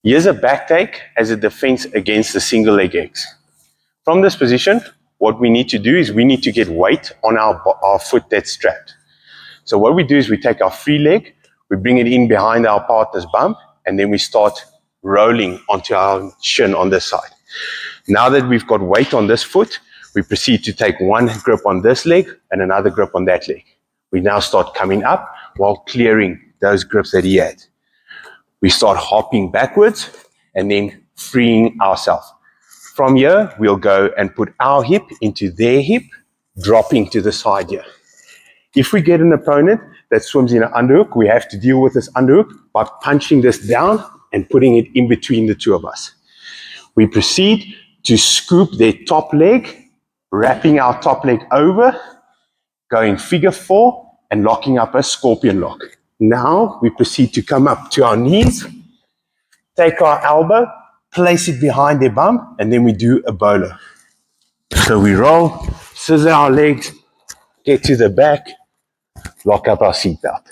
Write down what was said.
Here's a back take as a defense against the single leg X. From this position, what we need to do is we need to get weight on our foot that's strapped. So what we do is we take our free leg, we bring it in behind our partner's bump, and then we start rolling onto our shin on this side. Now that we've got weight on this foot, we proceed to take one grip on this leg and another grip on that leg. We now start coming up while clearing those grips that he had. We start hopping backwards and then freeing ourselves. From here, we'll go and put our hip into their hip, dropping to the side here. If we get an opponent that swims in an underhook, we have to deal with this underhook by punching this down and putting it in between the two of us. We proceed to scoop their top leg, wrapping our top leg over, going figure 4 and locking up a scorpion lock. Now we proceed to come up to our knees, take our elbow, place it behind their bum, and then we do a bolo. So we roll, scissor our legs, get to the back, lock up our seatbelt.